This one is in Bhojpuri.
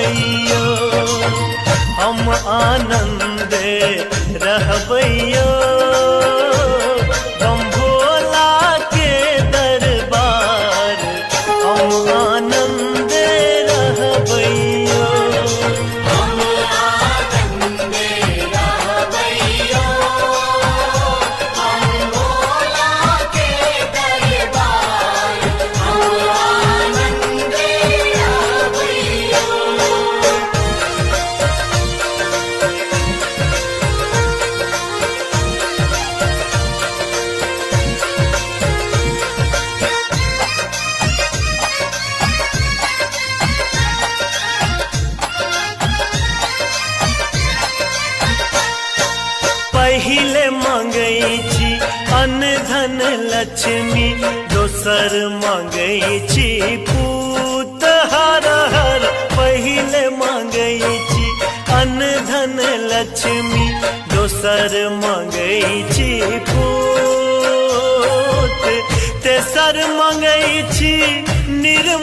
रहबैयो, हम आनंदे रहबैयो। बम भोला के दरबार हम आनंदे रहबैयो। पहिले मांगै छी अन्न धन लक्ष्मी, दोसर मांगै छी पूत हर हर। पहिले मांगै छी अन्न धन लक्ष्मी, दोसर मांगै छी पूत, तेसर मांगै छी निर्मल